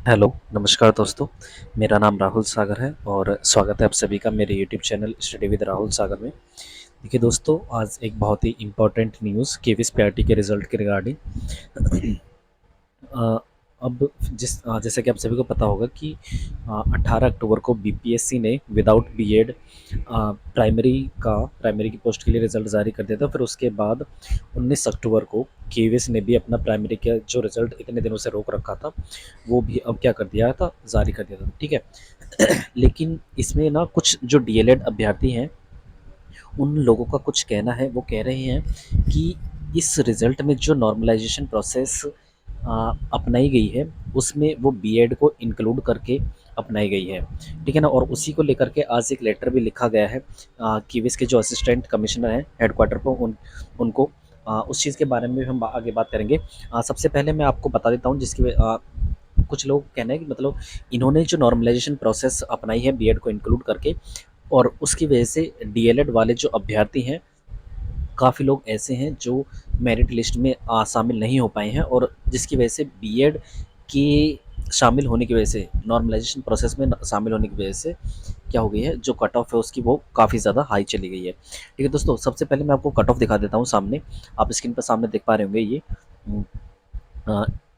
Hello, नमस्कार दोस्तों। मेरा नाम राहुल सागर है और स्वागत है आप सभी का मेरे YouTube channel study with Rahul Sagar में। देखिए दोस्तों, आज एक बहुत ही इम्पोर्टेंट न्यूज़ केवीएस पीआरटी के रिज़ल्ट के रिगार्डिंग। अ, अब जैसे कि आप सभी को पता होगा कि 18 अक्टूबर को बीपीएससी ने विदाउट बीएड प्राइमरी की पोस्ट के लिए रिज़ल्ट जारी कर दिया था। फिर उसके बाद 19 अक्टूबर को केवीएस ने भी अपना प्राइमरी का जो रिज़ल्ट इतने दिनों से रोक रखा था वो भी अब क्या कर दिया था, जारी कर दिया था। ठीक है। लेकिन इसमें ना कुछ जो डीएलएड अभ्यर्थी हैं उन लोगों का कुछ कहना है। वो कह रहे हैं कि इस रिज़ल्ट में जो नॉर्मलाइजेशन प्रोसेस अपनाई गई है उसमें वो बीएड को इंक्लूड करके अपनाई गई है। ठीक है ना। और उसी को लेकर के आज एक लेटर भी लिखा गया है कीवीएस के जो असिस्टेंट कमिश्नर हैं हेडक्वार्टर पर उनको। उस चीज़ के बारे में भी हम आगे बात करेंगे। सबसे पहले मैं आपको बता देता हूँ कुछ लोग कहना है कि मतलब इन्होंने जो नॉर्मलाइजेशन प्रोसेस अपनाई है बीएड को इंक्लूड करके, और उसकी वजह से डीएलएड वाले जो अभ्यर्थी हैं काफ़ी लोग ऐसे हैं जो मेरिट लिस्ट में शामिल नहीं हो पाए हैं, और जिसकी वजह से बीएड के शामिल होने की वजह से नॉर्मलाइजेशन प्रोसेस में शामिल होने की वजह से क्या हो गई है, जो कट ऑफ है उसकी वो काफ़ी ज़्यादा हाई चली गई है। ठीक है दोस्तों, सबसे पहले मैं आपको कट ऑफ दिखा देता हूँ सामने। आप स्क्रीन पर सामने देख पा रहे होंगे ये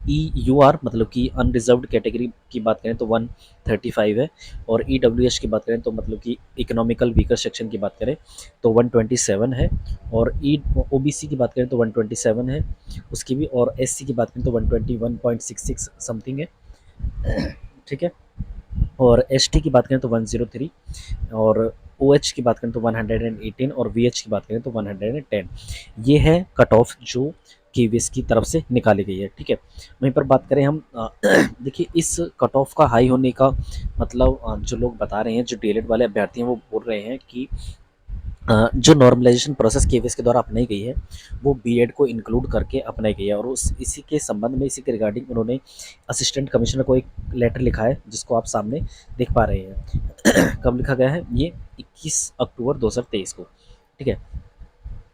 ई यू आर मतलब कि अनरिजर्व्ड कैटेगरी की बात करें तो 135 है, और ई डब्ल्यू एस की बात करें तो मतलब कि इकोनॉमिकल वीकर सेक्शन की बात करें तो 127 है, और ई ओ बी सी की बात करें तो 127 है उसकी भी, और एस सी की बात करें तो 121.66 समथिंग है। ठीक है। और एस टी की बात करें तो 103, और ओ एच की बात करें तो 118, और वी एच की बात करें तो 110। ये है कट ऑफ जो केवीएस की तरफ से निकाली गई है। ठीक है। वहीं पर बात करें हम देखिए इस कट ऑफ का हाई होने का मतलब जो लोग बता रहे हैं, जो डीएलएड वाले अभ्यर्थी हैं वो बोल रहे हैं कि जो नॉर्मलाइजेशन प्रोसेस केवीएस के द्वारा अपनाई गई है वो बीएड को इंक्लूड करके अपनाई गई है, और उस इसी के संबंध में इसी के रिगार्डिंग उन्होंने असिस्टेंट कमिश्नर को एक लेटर लिखा है जिसको आप सामने देख पा रहे हैं। कब लिखा गया है ये? 21 अक्टूबर 2023 को। ठीक है।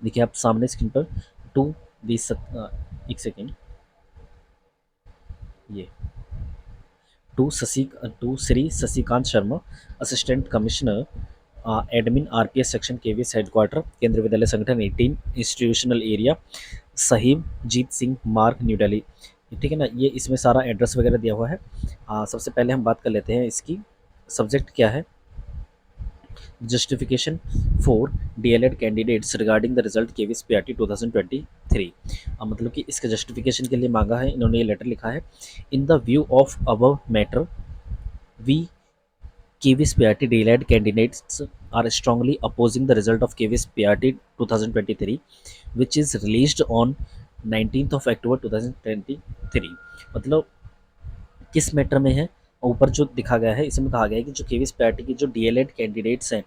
देखिए आप सामने स्क्रीन पर टू एक सेकेंड, ये to Shri Shashikant Sharma, assistant commissioner admin RPS section KVS headquarter Kendriya Vidyalaya Sangathan 18 institutional area Sahib Jeet Singh Marg New Delhi. ठीक है ना। ये इसमें सारा एड्रेस वगैरह दिया हुआ है। सबसे पहले हम बात कर लेते हैं इसकी सब्जेक्ट क्या है। Justification for DElEd candidates regarding the result KVS PRT 2023। मतलब कि इसके जस्टिफिकेशन के लिए मांगा है, इन्होंने ये लेटर लिखा है। In the view of above matter we KVS PRT DLED candidates are strongly opposing the result of KVS PRT 2023, which is released on 19th of October 2023। मतलब किस मैटर में है? ऊपर जो दिखा गया है इसमें कहा गया है कि जो केवीएस पीआरटी की जो डीएलएड कैंडिडेट्स हैं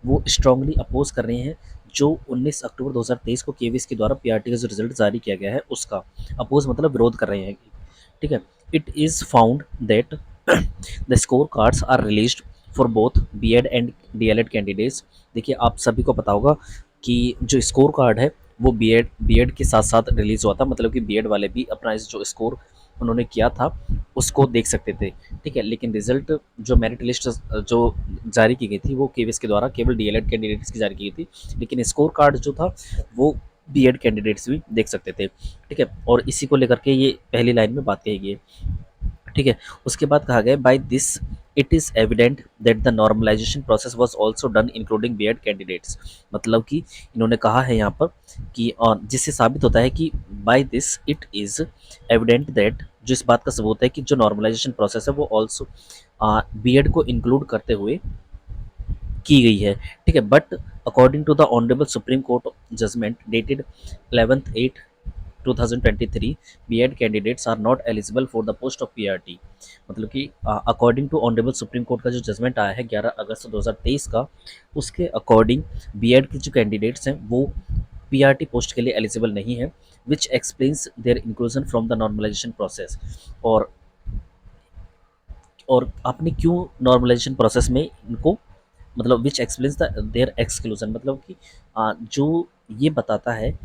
वो स्ट्रांगली अपोज कर रहे हैं जो 19 अक्टूबर 2023 को केवीएस के द्वारा पीआरटी का जो रिजल्ट जारी किया गया है उसका अपोज मतलब विरोध कर रहे हैं। ठीक है। It is found that the score cards are released for both BEd and DElEd candidates. देखिए आप सभी को पता होगा कि जो स्कोर कार्ड है वो बीएड के साथ साथ रिलीज़ हुआ था, मतलब कि बीएड वाले भी अपना इस जो स्कोर उन्होंने किया था उसको देख सकते थे। ठीक है। लेकिन रिजल्ट जो मेरिट लिस्ट जो जारी की गई थी वो केवीएस के द्वारा केवल डीएलएड कैंडिडेट्स की जारी की गई थी, लेकिन स्कोर कार्ड जो था वो बीएड कैंडिडेट्स भी देख सकते थे। ठीक है। और इसी को लेकर के ये पहली लाइन में बात कही गई है। ठीक है। उसके बाद कहा गया by this it is evident that the normalisation process was also done including BEd candidates. मतलब कि इन्होंने कहा है यहाँ पर कि जिससे साबित होता है कि by this it is evident that, जो इस बात का सबूत है कि जो नॉर्मलाइजेशन प्रोसेस है वो ऑल्सो बीएड को इंक्लूड करते हुए की गई है। ठीक है। But according to the honourable supreme court judgement dated 11th 2023 BEd candidates are not eligible for the post of PRT. मतलब कि according to honourable supreme court का जो जजमेंट आया है 11 अगस्त 2023 का, उसके अकॉर्डिंग बीएड के जो कैंडिडेट्स हैं वो पीआरटी पोस्ट के लिए एलिजिबल नहीं है, which explains their inclusion from the normalisation process. और आपने क्यों नॉर्मलाइजेशन प्रोसेस में इनको, मतलब which explains the their exclusion, मतलब कि जो ये बताता है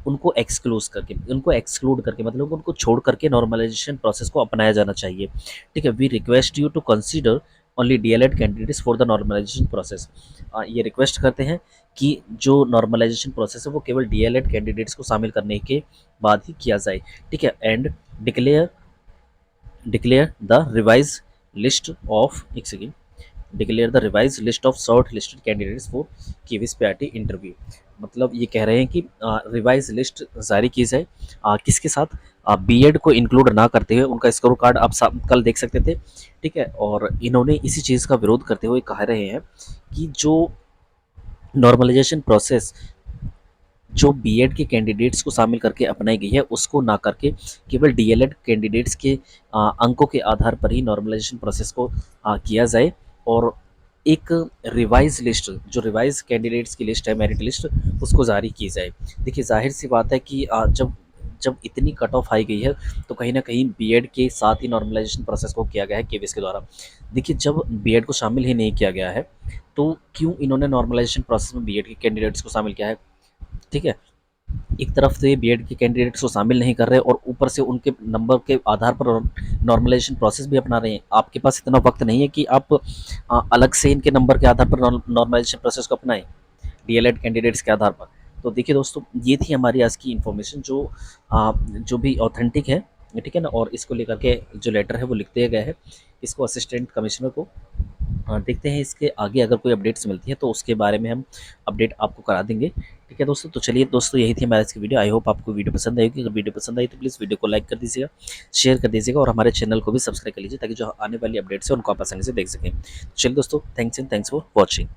उनको एक्सक्लूड करके मतलब उनको छोड़ करके नॉर्मलाइजेशन प्रोसेस को अपनाया जाना चाहिए। ठीक है, we request you to consider only DElEd candidates for the normalisation process. ये रिक्वेस्ट करते हैं कि जो नॉर्मलाइजेशन प्रोसेस है वो केवल डीएलएड कैंडिडेट्स को शामिल करने के बाद ही किया जाए। ठीक है, and declare declare the revise list of एक second declare the revise list of short listed candidates for KVS PRT interview. मतलब ये कह रहे हैं कि रिवाइज लिस्ट जारी की जाए किसके साथ, बीएड को इंक्लूड ना करते हुए। उनका स्कोर कार्ड आप कल देख सकते थे। ठीक है, और इन्होंने इसी चीज़ का विरोध करते हुए कह रहे हैं कि जो नॉर्मलाइजेशन प्रोसेस जो बीएड के कैंडिडेट्स को शामिल करके अपनाई गई है उसको ना करके केवल डीएलएड कैंडिडेट्स के अंकों के आधार पर ही नॉर्मलाइजेशन प्रोसेस को किया जाए। और एक रिवाइज लिस्ट, जो रिवाइज कैंडिडेट्स की लिस्ट है, मेरिट लिस्ट, उसको जारी की जाए। देखिए जाहिर सी बात है कि जब जब इतनी कट ऑफ आई गई है तो कहीं ना कहीं बीएड के साथ ही नॉर्मलाइजेशन प्रोसेस को किया गया है केवीएस के द्वारा। देखिए जब बीएड को शामिल ही नहीं किया गया है तो क्यों इन्होंने नॉर्मलाइजेशन प्रोसेस में बीएड के कैंडिडेट्स को शामिल किया है। ठीक है, एक तरफ से बीएड के कैंडिडेट्स को शामिल नहीं कर रहे और ऊपर से उनके नंबर के आधार पर नॉर्मलाइजेशन प्रोसेस भी अपना रहे हैं। आपके पास इतना वक्त नहीं है कि आप अलग से इनके नंबर के आधार पर नॉर्मलाइजेशन प्रोसेस को अपनाएं डीएलएड कैंडिडेट्स के आधार पर। तो देखिए दोस्तों, ये थी हमारी आज की इन्फॉर्मेशन जो भी ऑथेंटिक है। ठीक है ना, और इसको लेकर के जो लेटर है वो लिख दिया गया है इसको असिस्टेंट कमिश्नर को। देखते हैं इसके आगे अगर कोई अपडेट्स मिलती है तो उसके बारे में हम अपडेट आपको करा देंगे। ठीक है दोस्तों, तो चलिए दोस्तों, यही थी हमारी आज की वीडियो। आई होप आपको वीडियो पसंद आएगी। अगर वीडियो पसंद आई तो प्लीज़ वीडियो को लाइक कर दीजिएगा, शेयर कर दीजिएगा और हमारे चैनल को भी सब्सक्राइब कर लीजिए ताकि जो आने वाली अपडेट्स है उनको आप आसानी से देख सकें। चलिए दोस्तों, थैंक्स फॉर वॉचिंग।